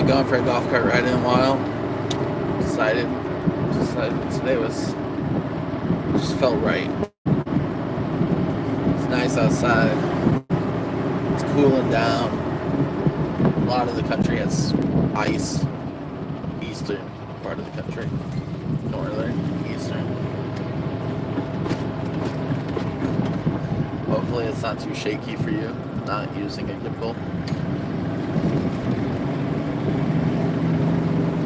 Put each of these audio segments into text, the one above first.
gone for a golf cart ride in a while. Decided today was just felt right. It's nice outside. It's cooling down. A lot of the country has ice. Eastern part of the country, northern, eastern. Hopefully, it's not too shaky for you. Not using a gimbal.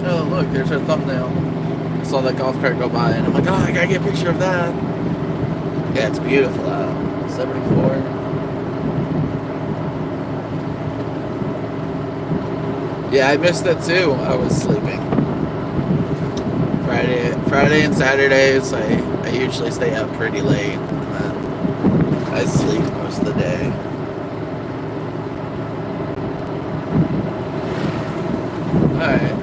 Oh, look, there's our thumbnail. I saw that golf cart go by, and I'm like, oh, I gotta get a picture of that. Yeah, it's beautiful out. 74. Yeah, I missed it too. I was sleeping. Friday and Saturdays, I usually stay up pretty late. I sleep most of the day. Alright.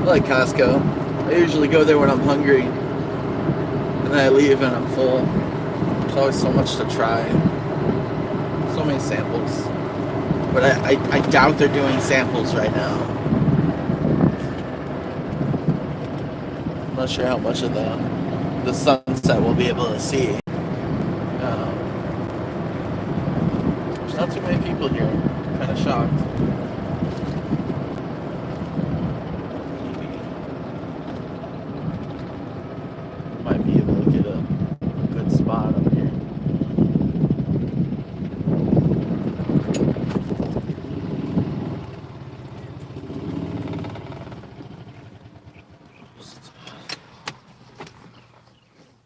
I like Costco. I usually go there when I'm hungry. And then I leave and I'm full. There's always so much to try. So many samples. But I doubt they're doing samples right now. I'm not sure how much of the sunset we'll be able to see. There's not too many people here. I'm kind of shocked. Might be able to get a good spot up here.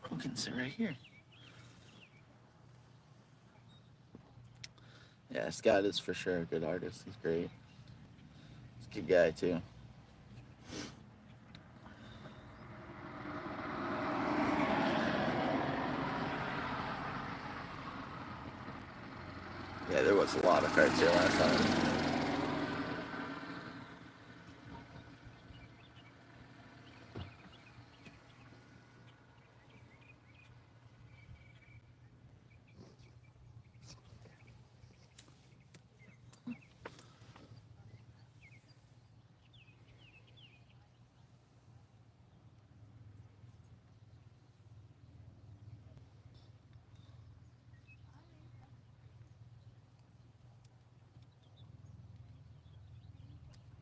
Who can sit right here? Yeah, Scott is for sure a good artist. He's great. He's a good guy too. Yeah, there was a lot of cards here last time.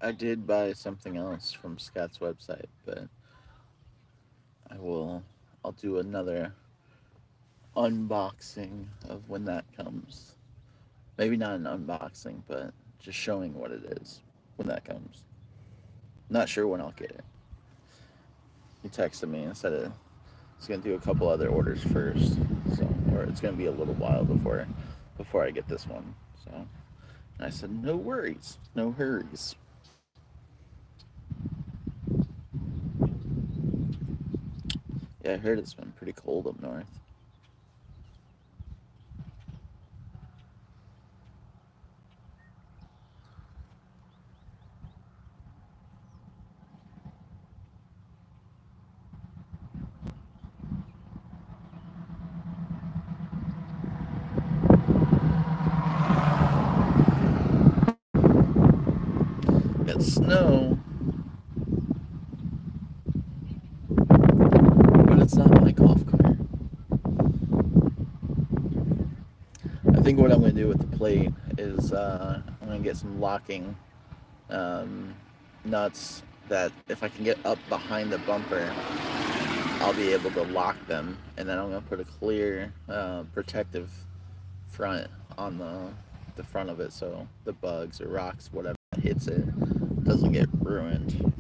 I did buy something else from Scott's website, but I will. I'll do another unboxing of when that comes. Maybe not an unboxing, but just showing what it is when that comes. Not sure when I'll get it. He texted me and said he's gonna do a couple other orders first, so or it's gonna be a little while before I get this one. So, and I said, no worries, no hurries. Yeah, I heard it's been pretty cold up north. Got snow, but it's not my golf cart. I think what I'm going to do with the plate is I'm going to get some locking um, nuts that if I can get up behind the bumper, I'll be able to lock them. And then I'm going to put a clear protective front on the front of it so the bugs or rocks, whatever hits it, doesn't get ruined.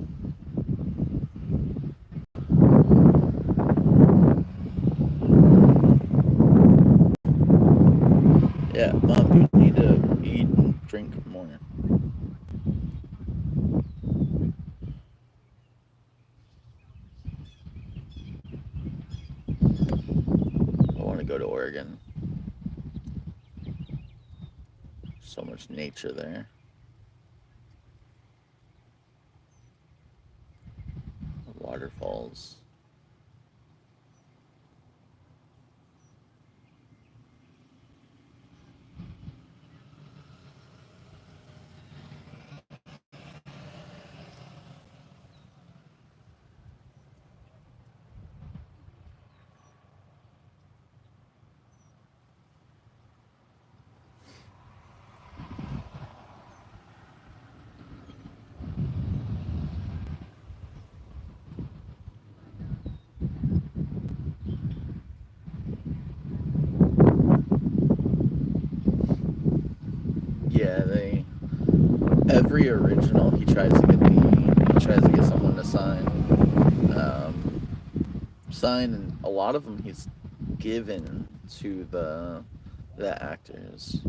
Yeah, Mom, you need to eat and drink more. I want to go to Oregon. So much nature there. Waterfalls. Yeah, they every original he tries to get someone to sign, and a lot of them he's given to the actors.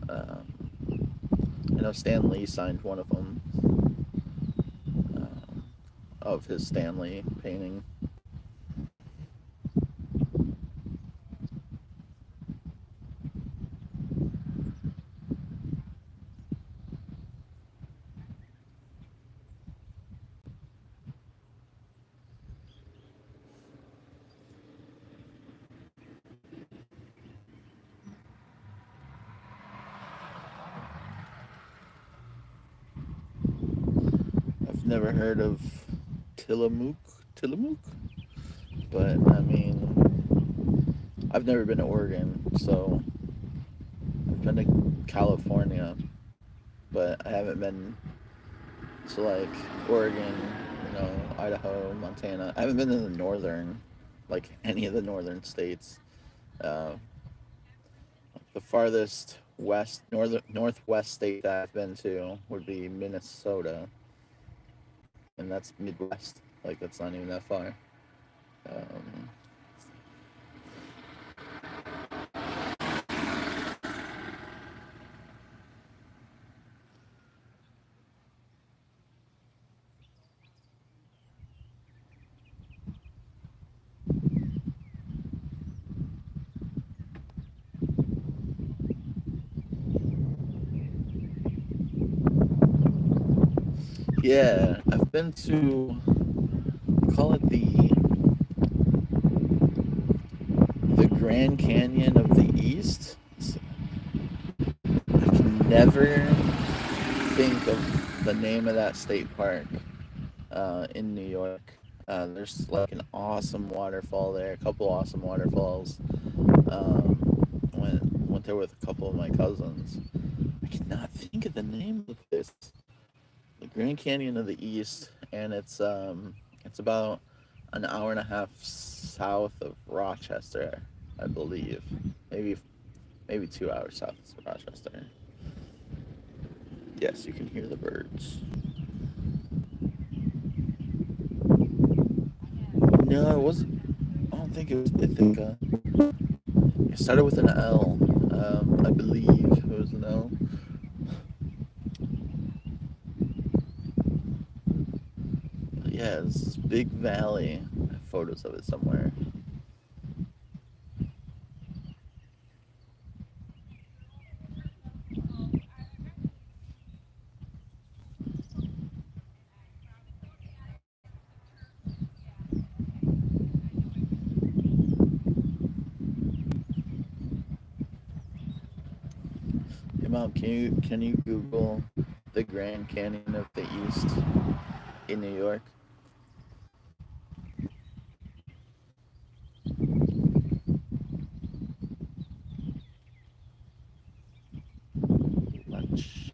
Um, I know Stan Lee signed one of them, of his Stanley painting. I've never heard of Tillamook, Tillamook, but I mean, I've never been to Oregon, so I've been to California, but I haven't been to like Oregon, Idaho, Montana. I haven't been to the northern, like any of the northern states. Uh, the farthest northwest state that I've been to would be Minnesota, and that's Midwest. Like that's not even that far. Um, yeah, I've been to call it the Grand Canyon of the East. I can never think of the name of that state park in New York. There's like an awesome waterfall there, a couple awesome waterfalls. Went there with a couple of my cousins. I cannot think of the name of the place. The Grand Canyon of the East, and it's about an hour and a half south of Rochester, I believe. Maybe maybe 2 hours south of Rochester. Yes, you can hear the birds. No, it wasn't. I don't think it was Ithaca. It started with an L. I believe it was an L. But yeah, it's this big valley. I have photos of it somewhere. Hey mom, can you Google the Grand Canyon of the East in New York? Lunch.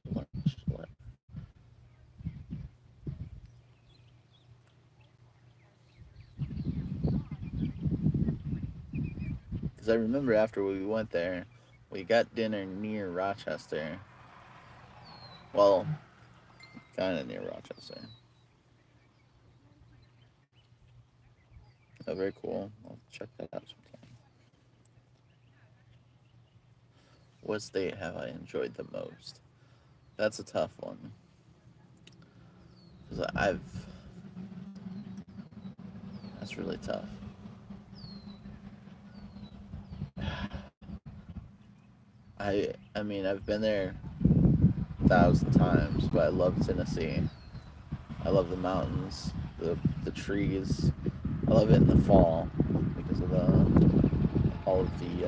Because I remember after we went there, we got dinner near Rochester. Well, kind of near Rochester. Oh, very cool. I'll check that out sometime. What state have I enjoyed the most? That's a tough one. Because that's really tough. I mean, I've been there 1,000 times, but I love Tennessee. I love the mountains, the trees. I love it in the fall because of all of the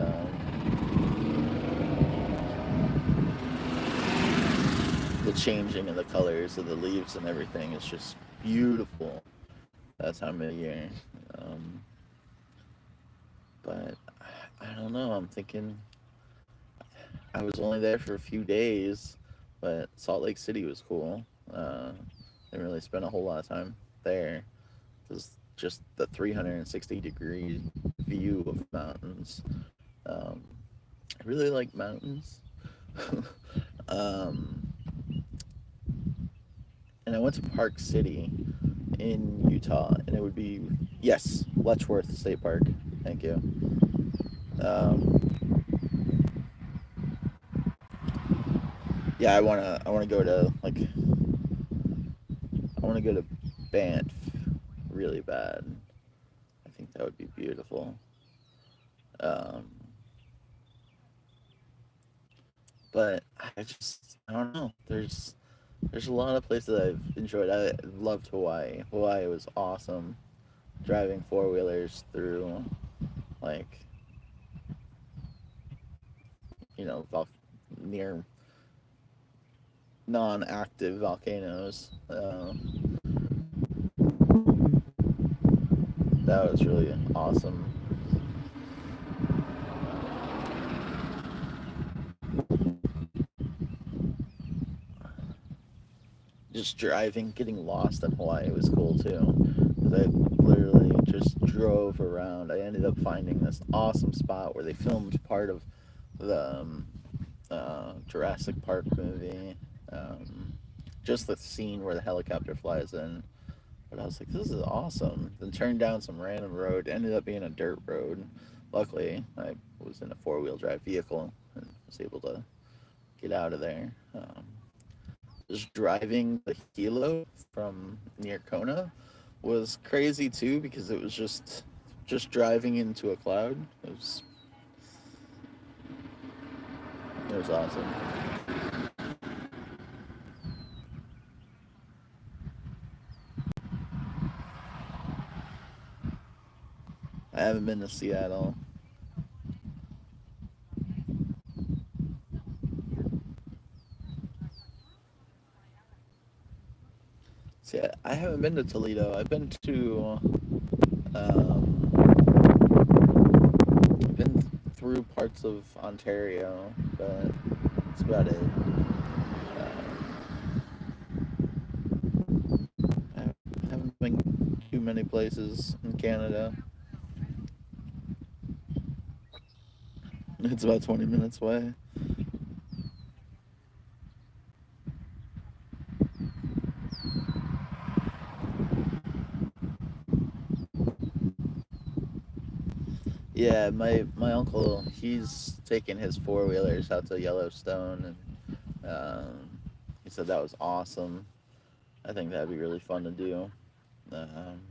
changing of the colors of the leaves and everything. It's just beautiful that time of year. Um, but I don't know. I'm thinking I was only there for a few days, but Salt Lake City was cool. Didn't really spend a whole lot of time there because just the 360-degree view of mountains. Um, I really like mountains. Um, and I went to Park City in Utah, and it would be, yes, Letchworth State Park. Thank you. Um, yeah, I wanna go to like I wanna go to Banff really bad. I think that would be beautiful. Um, but I don't know. There's a lot of places I've enjoyed. I loved Hawaii. Hawaii was awesome. Driving four wheelers through like near non-active volcanoes. That was really awesome. Just driving, getting lost in Hawaii was cool too. 'Cause I literally just drove around. I ended up finding this awesome spot where they filmed part of the Jurassic Park movie. Um, just the scene where the helicopter flies in. But I was like, this is awesome. Then turned down some random road. Ended up being a dirt road. Luckily, I was in a four-wheel drive vehicle and was able to get out of there. Just driving the Hilo from near Kona was crazy too because it was just driving into a cloud. It was awesome. I haven't been to Seattle. See, I haven't been to Toledo. I've been through parts of Ontario, but that's about it. I haven't been too many places in Canada. It's about 20 minutes away. Yeah, my uncle, he's taking his four wheelers out to Yellowstone, and he said that was awesome. I think that'd be really fun to do. Um,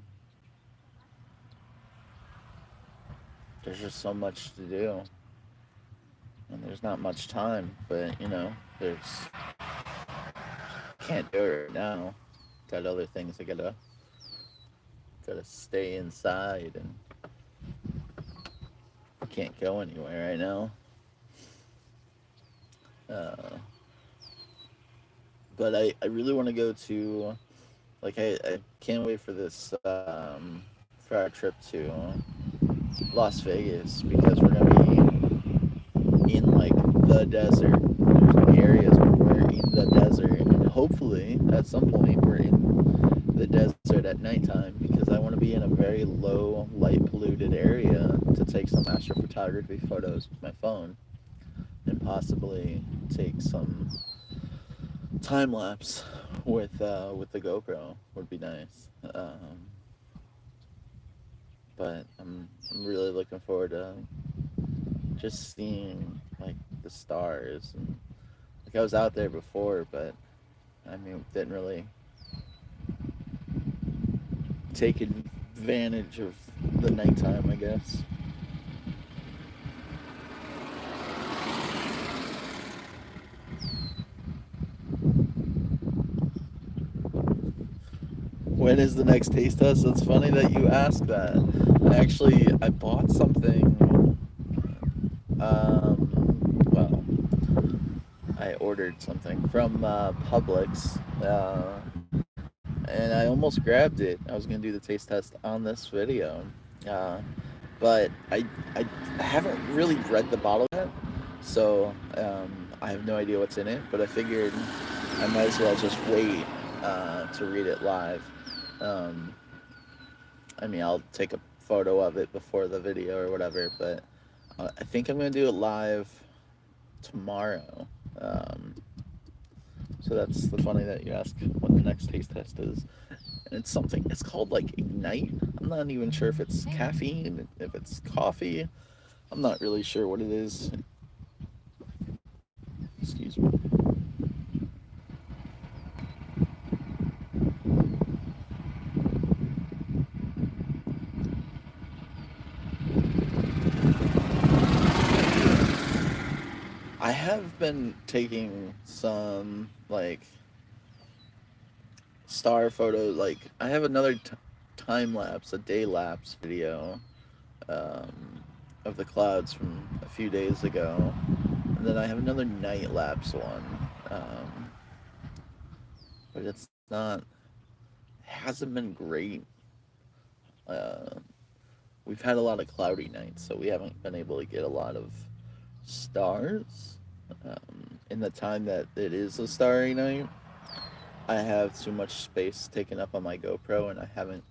there's just so much to do, and there's not much time. But there's can't do it right now. Got other things I gotta stay inside, and can't go anywhere right now. Uh, but I really want to go to I can't wait for this for our trip to Las Vegas because we're gonna be in like the desert. There's like areas where we're in the desert, and hopefully at some point we're in the desert at nighttime because I want to be in a very low light polluted area to take some astrophotography photos with my phone and possibly take some time lapse with the GoPro would be nice. But I'm really looking forward to just seeing like the stars and like I was out there before, but I mean didn't really take advantage of the nighttime, I guess. When is the next taste test? It's funny that you ask that. I bought something. Well, I ordered something from Publix, and I almost grabbed it. I was gonna do the taste test on this video, uh, but I haven't really read the bottle yet, so I have no idea what's in it. But I figured I might as well just wait to read it live. Um, I mean, I'll take a photo of it before the video or whatever, but I think I'm gonna do it live tomorrow. Um, So that's the funny that you ask what the next taste test is. And it's something, it's called like Ignite. I'm not even sure if it's caffeine, if it's coffee. I'm not really sure what it is. Excuse me. I have been taking some like star photos. Like I have another time lapse, a day lapse video um, of the clouds from a few days ago, and then I have another night lapse one. But it's not. It hasn't been great. Uh, we've had a lot of cloudy nights, so we haven't been able to get a lot of stars. In the time that it is a starry night, I have too much space taken up on my GoPro, and I haven't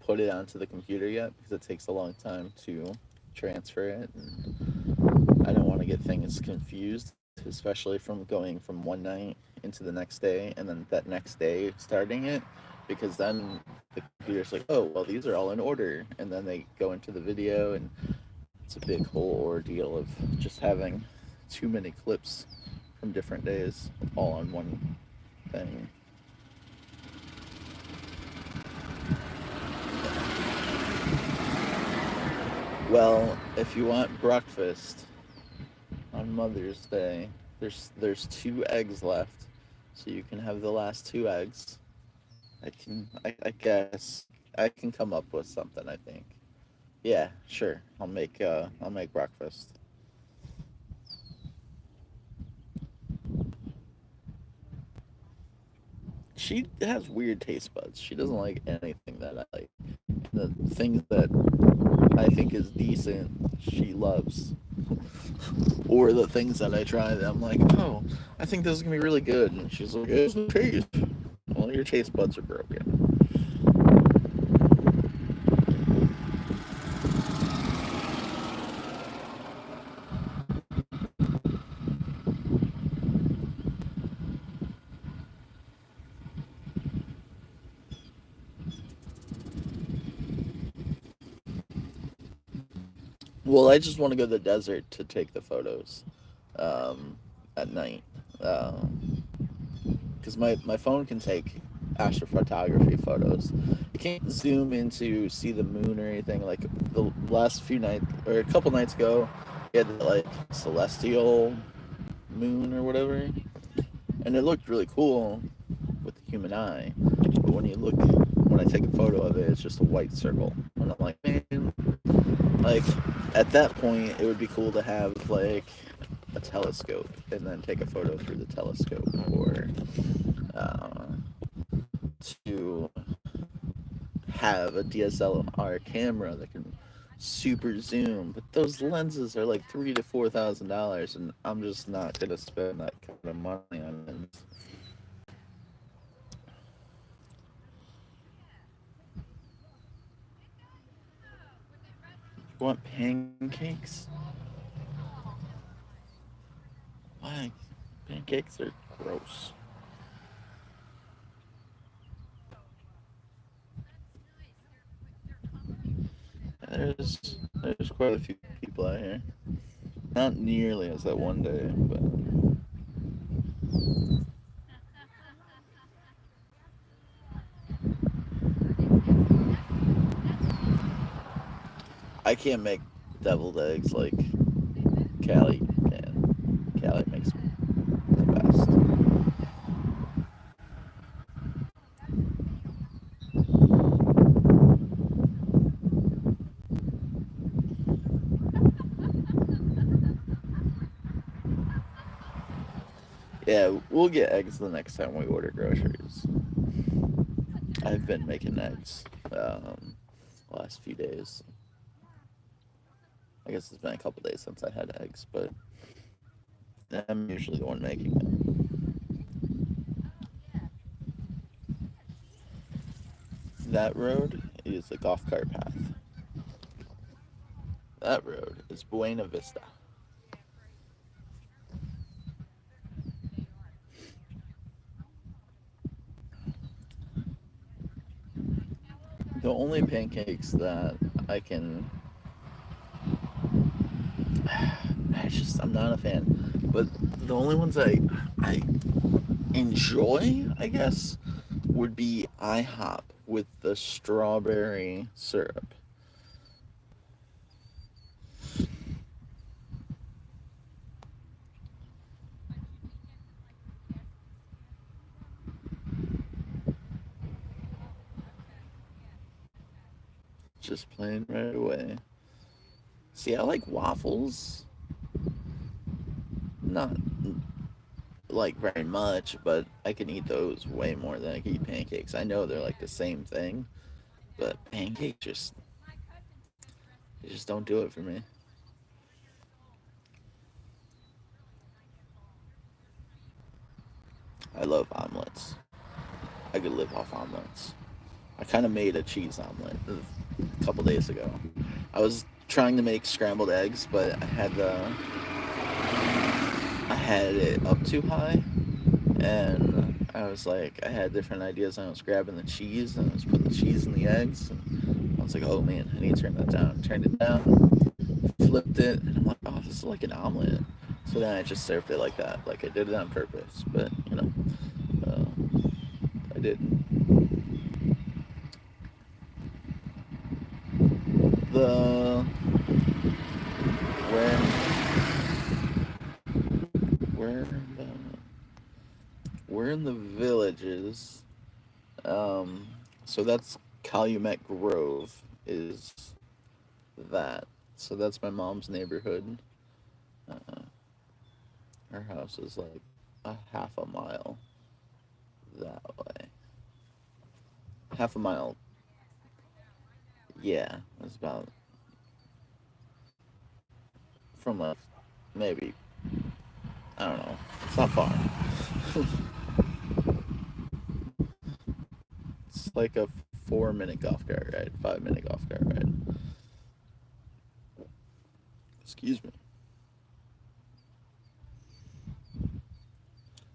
put it onto the computer yet because it takes a long time to transfer it, and I don't want to get things confused, especially from going from one night into the next day and then that next day starting it, because then the computer's like, oh, well, these are all in order, and then they go into the video, and it's a big whole ordeal of just having too many clips from different days all on one thing. Well, if you want breakfast on Mother's Day, there's two eggs left, so you can have the last two eggs. I guess I can come up with something. I think. Yeah, sure. I'll make breakfast. She has weird taste buds. She doesn't like anything that I like. The things that I think is decent, she loves. Or the things that I try that I'm like, oh, I think this is gonna be really good, and she's like, it's no taste. Well, your taste buds are broken. Well, I just want to go to the desert to take the photos um, at night. Because my phone can take astrophotography photos. It can't zoom in to see the moon or anything. Like the last few nights, or a couple nights ago, we had the, like celestial moon or whatever, and it looked really cool with the human eye. But when I take a photo of it, it's just a white circle, and I'm like, man, like at that point, it would be cool to have like a telescope and then take a photo through the telescope, or uh, to have a DSLR camera that can super zoom. But those lenses are like $3,000 to $4,000, and I'm just not gonna spend that kind of money on lenses. You want pancakes? Why? Pancakes are gross. There's quite a few people out here. Not nearly as that one day, but I can't make deviled eggs like Callie can. Callie makes the best. Yeah, we'll get eggs the next time we order groceries. I've been making eggs the last few days. I guess it's been a couple days since I had eggs, but I'm usually the one making them. That road is a golf cart path. That road is Buena Vista. The only pancakes that I can, I'm not a fan. But the only ones I enjoy, I guess, would be IHOP with the strawberry syrup. Just plain right away. See, I like waffles. Not like very much, but I can eat those way more than I can eat pancakes. I know they're like the same thing, but pancakes just they just don't do it for me. I love omelets. I could live off omelets. I kind of made a cheese omelet a couple days ago. I was trying to make scrambled eggs, but I had it up too high, and I was like, I had different ideas. I was grabbing the cheese and I was putting the cheese in the eggs, and I was like, oh man, I need to turn that down. Turned it down, flipped it, and I'm like, oh, this is like an omelet. So then I just served it like that, like I did it on purpose. But uh, I didn't. The where where the we're in the villages. Um, so that's Calumet Grove is that. So that's my mom's neighborhood. Uh, her house is like a half a mile that way. Half a mile. Yeah, it's about from like maybe I don't know. It's not far. It's like a 4 minute golf cart ride, 5 minute golf cart ride. Excuse me.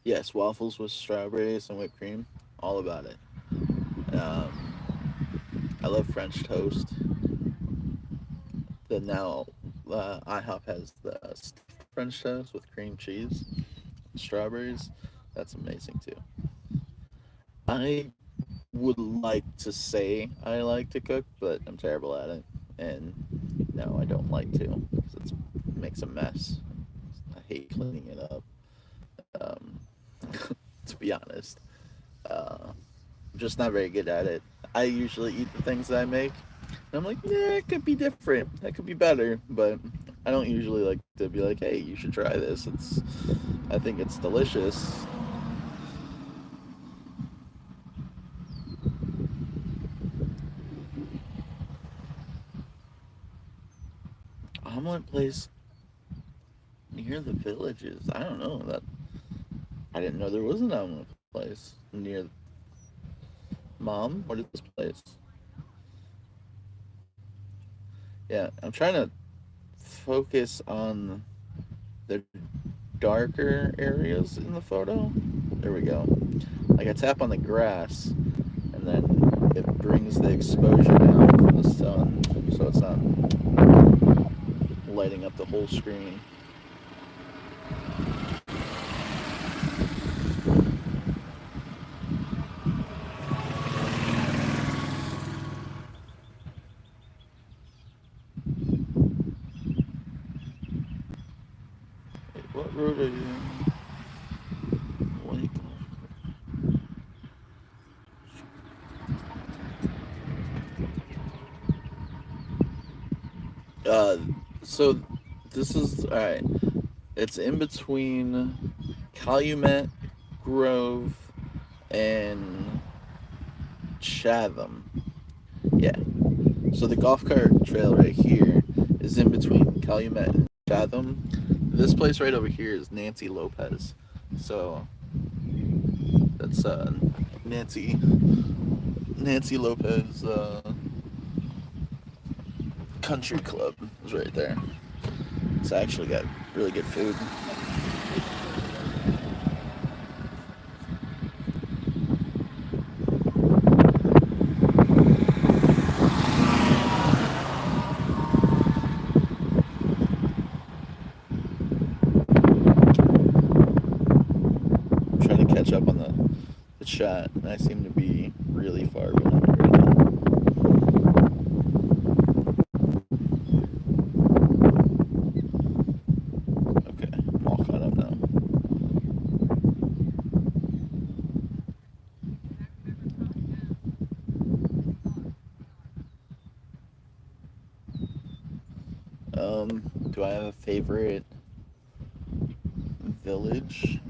Yes, waffles with strawberries and whipped cream. All about it. Um, I love French toast. The now IHOP has the stuffed French toast with cream cheese, strawberries. That's amazing too. I would like to say I like to cook, but I'm terrible at it. And no, I don't like to because it makes a mess. I hate cleaning it up. Um, to be honest, I'm just not very good at it. I usually eat the things that I make, and I'm like, yeah, it could be different. That could be better, but I don't usually like to be like, hey, you should try this. I think it's delicious. Omelet place near the villages. I don't know that. I didn't know there was an omelet place near. Mom, what is this place? Yeah, I'm trying to focus on the darker areas in the photo. There we go. Like I tap on the grass, and then it brings the exposure down from the sun, so it's not lighting up the whole screen. Wait, what road are you in? Lake. Uh, so this is all right. It's in between Calumet Grove and Chatham. Yeah. So the golf cart trail right here is in between Calumet and Chatham. This place right over here is Nancy Lopez. So that's Nancy Lopez Country Club is right there. It's actually got really good food. It's shot, and I seem to be really far behind it right now. Okay, I'm all caught up now. Do I have a favorite village?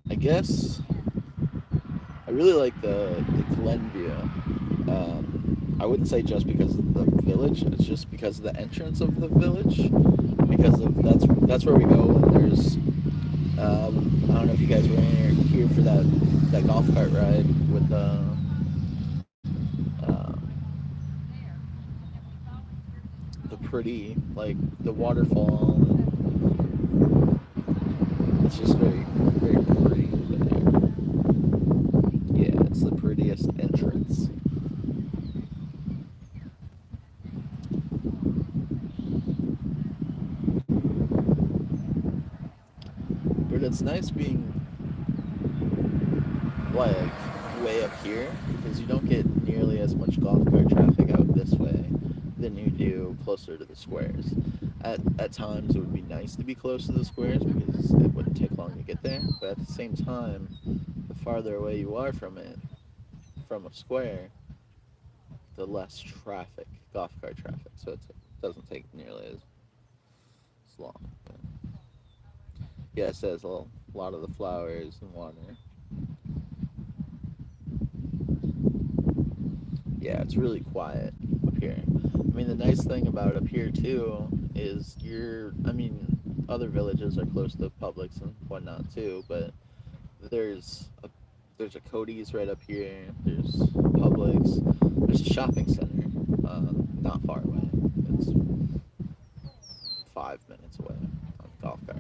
I guess I really like the Glenview. I wouldn't say just because of the village. It's just because of the entrance of the village. Because of that's where we go when there's I don't know if you guys were here for that golf cart ride with the pretty like the waterfall. It's just very pretty there. Yeah, it's the prettiest entrance. But it's nice being like way up here because you don't get nearly as much golf cart traffic out this way than you do closer to the squares. At times it would be nice to be close to the squares because it wouldn't take long to get there, but at the same time, the farther away you are from it, from a square, the less traffic, golf cart traffic. So it doesn't take nearly as long. But yeah, it says a lot of the flowers and water. Yeah, it's really quiet up here. I mean, the nice thing about up here too is I mean, other villages are close to Publix and whatnot too, but there's a there's a Cody's right up here. There's Publix. There's a shopping center, not far away. It's 5 minutes away on a golf cart.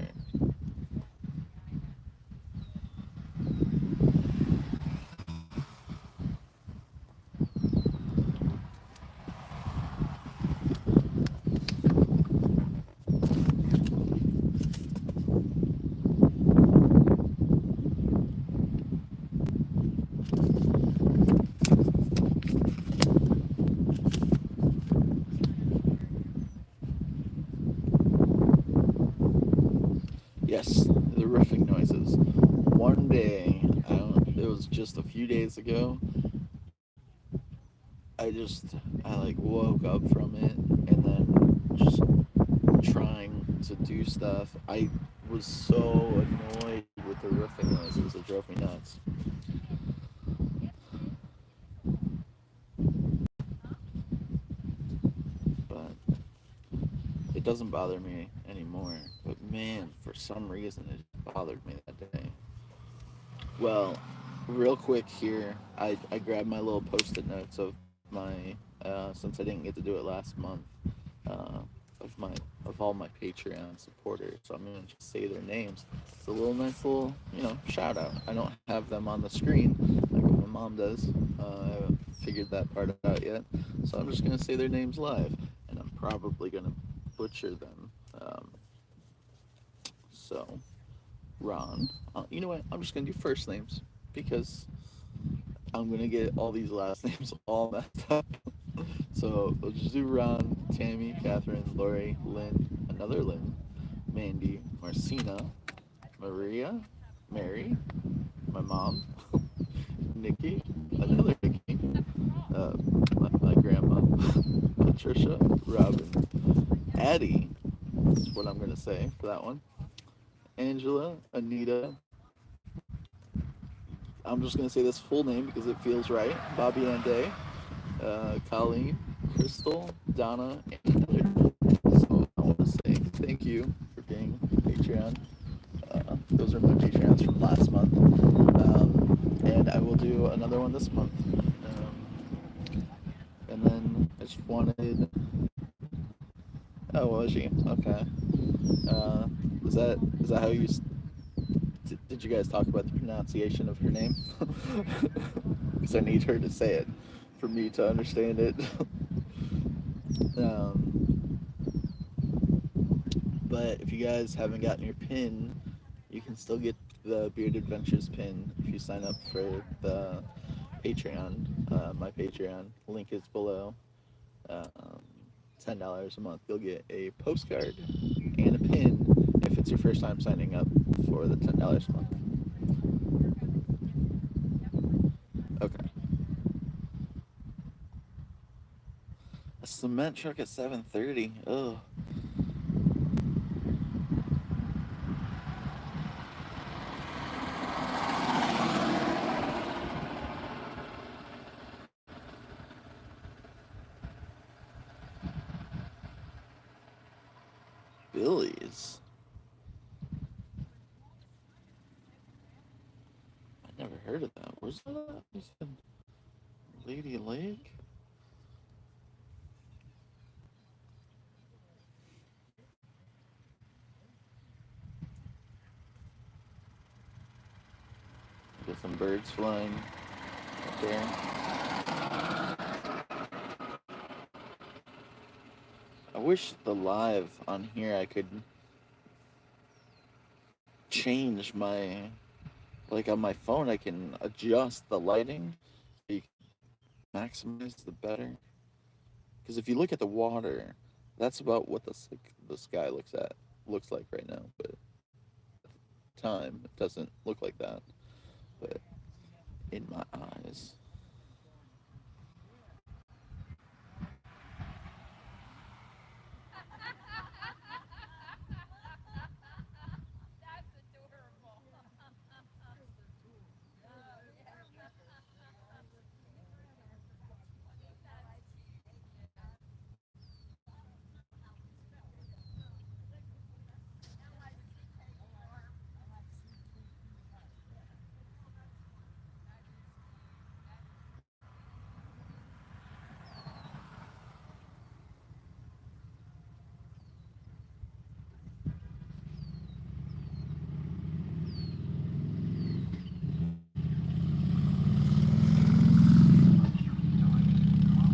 Yes, the roofing noises. One day, I don't. It was just a few days ago. I just I like woke up from it and then just trying to do stuff. I was so annoyed with the roofing noises. It drove me nuts. But it doesn't bother me anymore. But man, for some reason, it bothered me that day. Well, real quick here, I grabbed my little post-it notes of my since I didn't get to do it last month, uh, of my of all my Patreon supporters. So I'm gonna just say their names. It's a little nice little shout out. I don't have them on the screen like what my mom does. I haven't figured that part out yet. So I'm just gonna say their names live, and I'm probably gonna butcher them. So Ron. You know what? I'm just gonna do first names because I'm gonna get all these last names all messed up. So we'll just do Ron, Tammy, Catherine, Lori, Lynn, another Lynn, Mandy, Marcina, Maria, Mary, my mom, Nikki, another Nikki, my grandma, Patricia, Robin, Addie. That's what I'm gonna say for that one. Angela, Anita, I'm just gonna say this full name because it feels right. Bobby and Day, Colleen, Crystal, Donna, and Heather. So I want to say thank you for being Patreon. Those are my Patreons from last month, and I will do another one this month. And then I just wanted. Oh, was she? Okay. Uh, is that how you? Did you guys talk about the pronunciation of her name? Because I need her to say it for me to understand it. um, but if you guys haven't gotten your pin, you can still get the Beard Adventures pin if you sign up for the Patreon. My Patreon link is below. Um, $10 a month, you'll get a postcard and a pin if it's your first time signing up for the $10 a month. Okay. A cement truck at 7:30. Oh, Billy's. I never heard of that. Where's that at? You said Lady Lake? Got some birds flying up there. I wish the live on here I could change my, like on my phone I can adjust the lighting so you can maximize the better. Because if you look at the water, that's about what the sky looks like right now. But time it doesn't look like that. But in my eyes,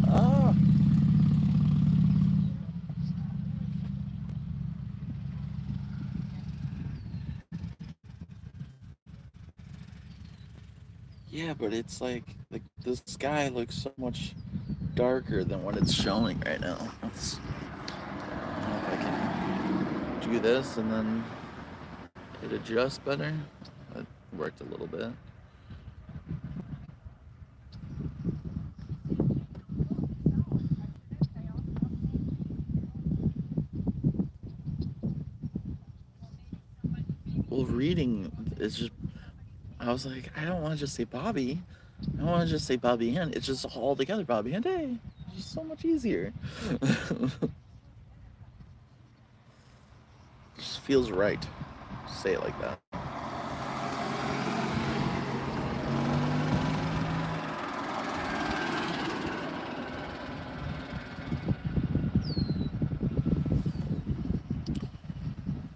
ah, yeah, but it's like the sky looks so much darker than what it's showing right now. I don't know if I can do this and then it adjusts better. It worked a little bit. Well, reading is just. I was like, I don't want to just say Bobby. I don't want to just say Bobby Ann. It's just all together Bobby and Hey. It's just so much easier. It just feels right to say it like that.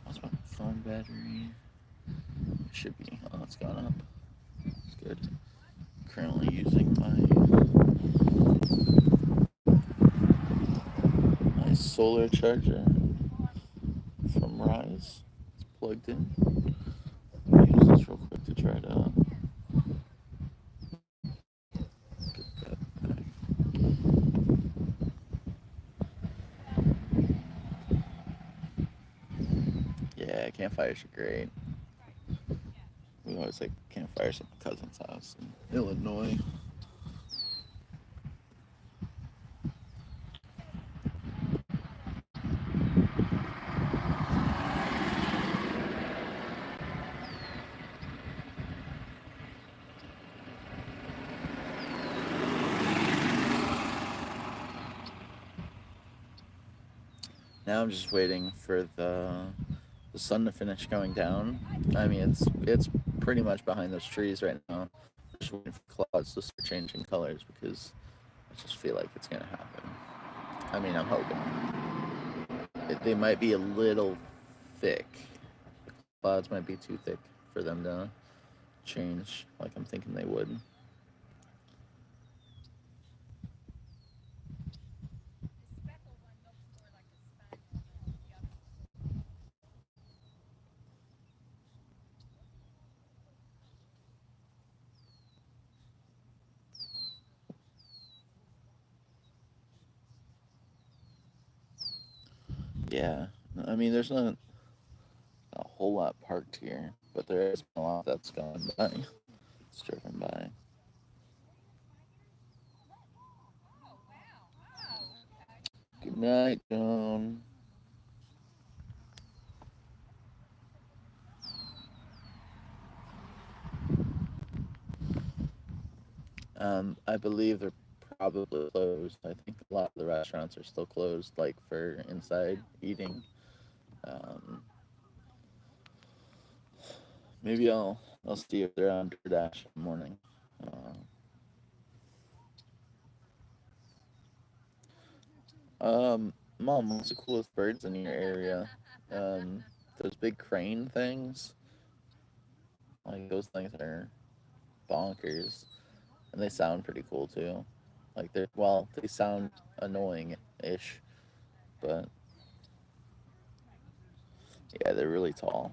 What's my phone battery? It should be. Oh, it's gone up. It's good. Currently using my solar charger from Rise. It's plugged in. I'll use this real quick to try to get that back. Yeah, campfires are great. We always like campfires at my cousin's house in Illinois. Now I'm just waiting for the sun to finish going down. I mean, it's pretty much behind those trees right now. Just waiting for clouds to start changing colors because I just feel like it's gonna happen. I mean, I'm hoping they might be a little thick. The clouds might be too thick for them to change like I'm thinking they would. Yeah, I mean, there's not a whole lot parked here, but there has been a lot that's gone by. It's driven by. Good night, Joan. I believe they're probably closed. I think a lot of the restaurants are still closed, like for inside eating. Um, maybe I'll see if they're on DoorDash in the morning. Mom, what's the coolest birds in your area? Um, those big crane things. Like those things are bonkers, and they sound pretty cool too. Like they sound annoying-ish, but yeah, they're really tall.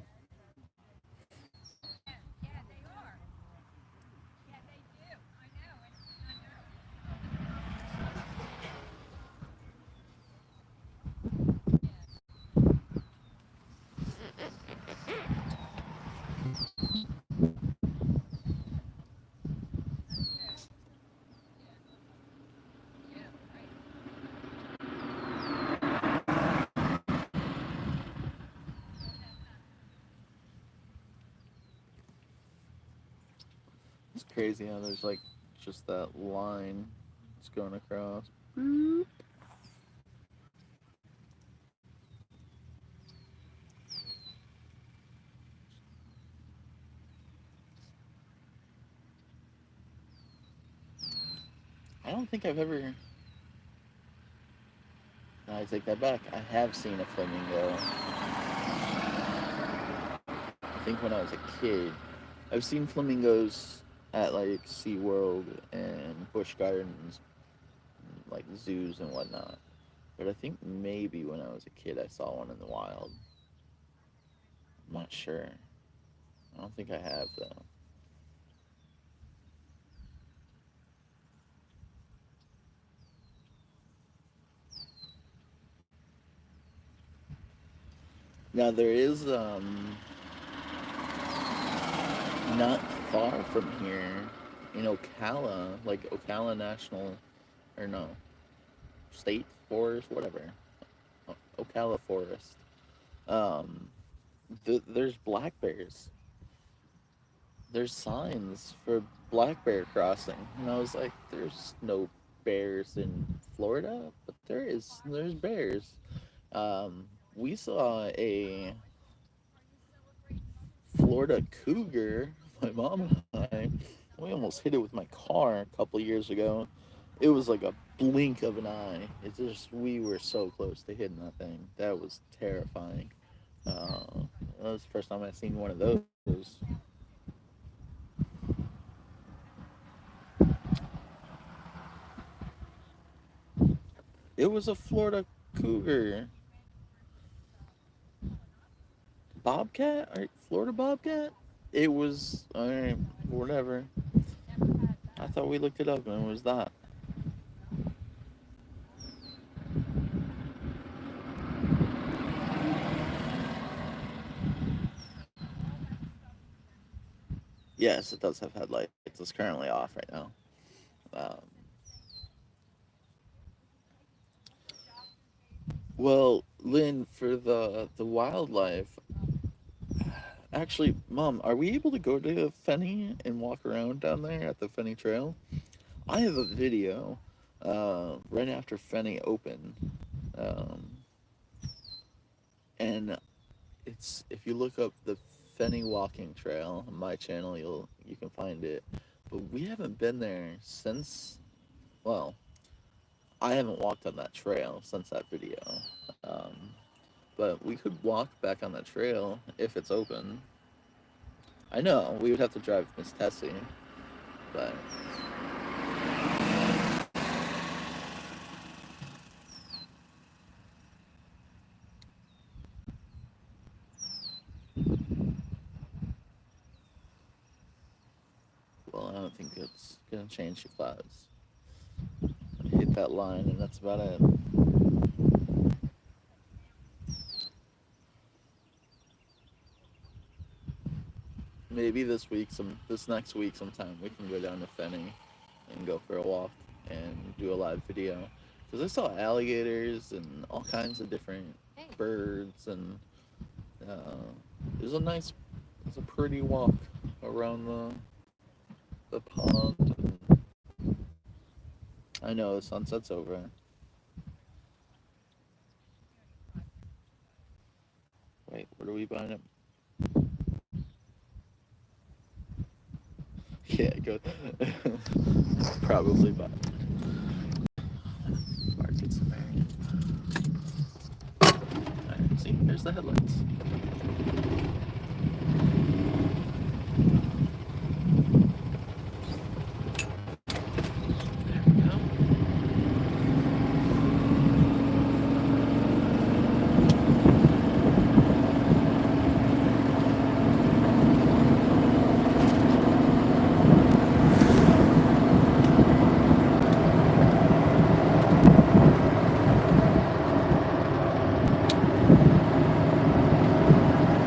It's crazy how there's like just that line that's going across. I don't think I've ever. No, I take that back. I have seen a flamingo. I think when I was a kid. I've seen flamingos at like SeaWorld and Busch Gardens, like zoos and whatnot. But I think maybe when I was a kid I saw one in the wild. I'm not sure. I don't think I have though. Now there is not far from here in Ocala, like Ocala National or no, State Forest, whatever. Ocala Forest. Um there's black bears. There's signs for black bear crossing. And I was like, there's no bears in Florida, but there's bears. We saw a Florida cougar, my mom and I. We almost hit it with my car a couple years ago. It was like a blink of an eye. It just we were so close to hitting that thing. That was terrifying. That was the first time I seen one of those. It was a Florida cougar. Bobcat? Florida Bobcat? It was, alright, whatever. I thought we looked it up and it was that. Yes, it does have headlights. It's currently off right now. Um, well, Lynn, for the wildlife, actually, Mom, are we able to go to Fenny and walk around down there at the Fenny Trail? I have a video right after Fenny opened. Um, and it's if you look up the Fenny Walking Trail on my channel, you can find it. But we haven't been there since. Well, I haven't walked on that trail since that video. Um, but we could walk back on that trail if it's open. I know we would have to drive Miss Tessie, but well, I don't think it's gonna change the clouds. Hit that line, and that's about it. maybe this next week sometime we can go down to Fenny and go for a walk and do a live video. Because I saw alligators and all kinds of different birds, and uh, it was a pretty walk around the pond. I know the sunset's over. Wait, what are we buying up? Yeah, go. Probably buy. Markets Marion. Alright, see, there's the headlights. There we go.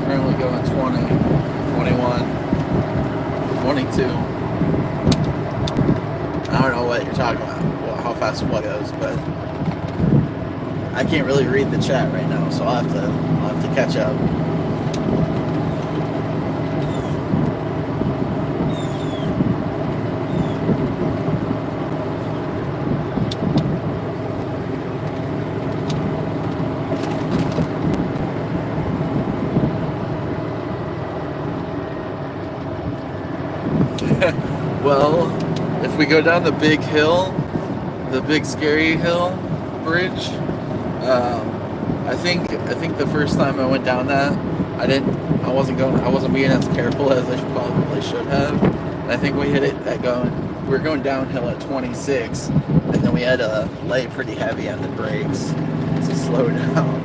Currently going 20, 21, 22. I don't know what you're talking about, how fast what goes, but I can't really read the chat right now, so I'll have to catch up. Well, if we go down the big hill, the big scary hill bridge, I think the first time I went down that, I wasn't being as careful as I probably should have. And I think we hit it we were going downhill at 26, and then we had to lay pretty heavy on the brakes to slow down.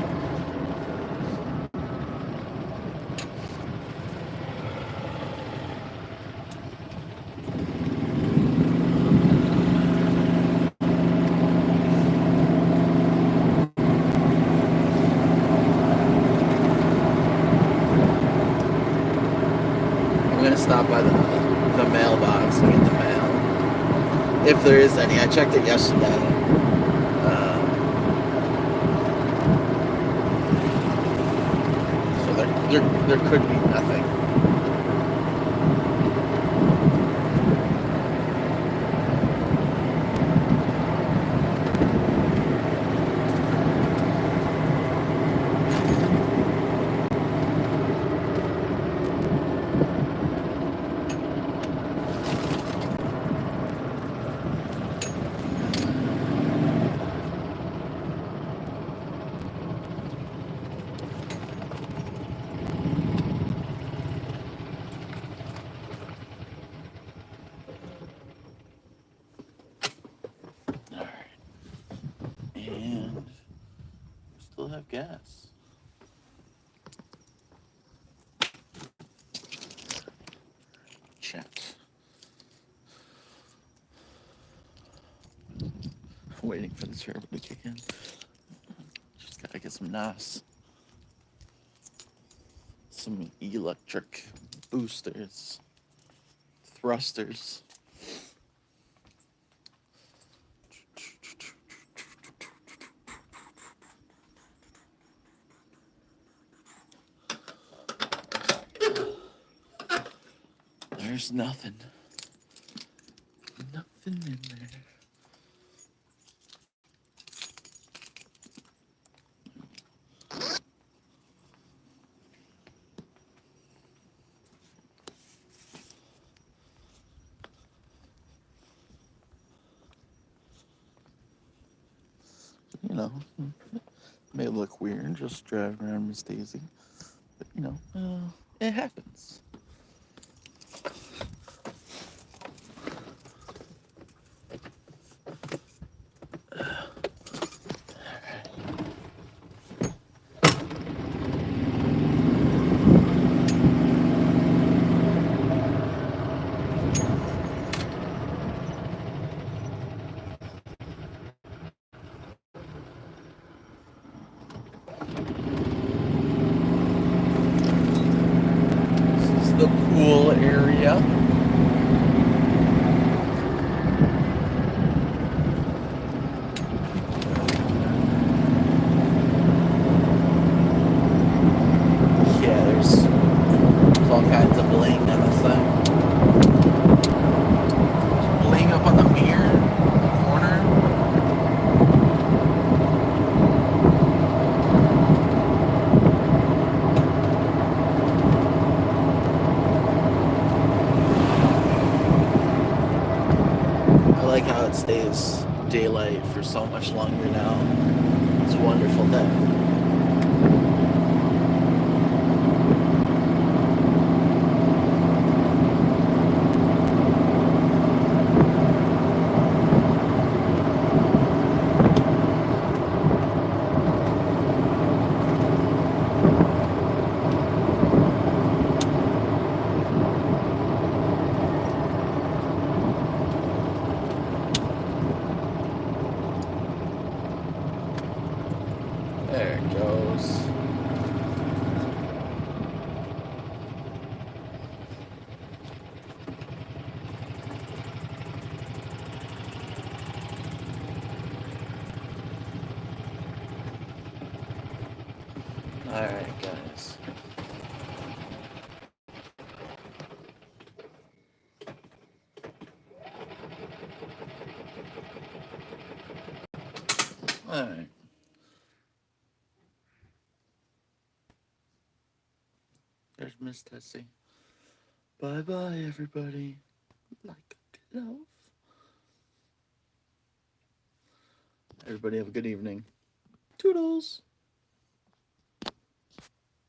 Stop by the mailbox and get the mail, if there is any. I checked it yesterday. So there could be nothing. And still have gas. Check. Waiting for the turbo to kick in. Just gotta get some NOS. Some electric boosters. Thrusters. There's nothing. Nothing in there. You know, it may look weird just driving around Miss Daisy, but you know, it happens. like how it stays daylight for so much longer now. It's a wonderful thing. There it goes. Alright, guys. Alright. There's Miss Tessie. Bye bye, everybody. Like love. Everybody have a good evening. Toodles.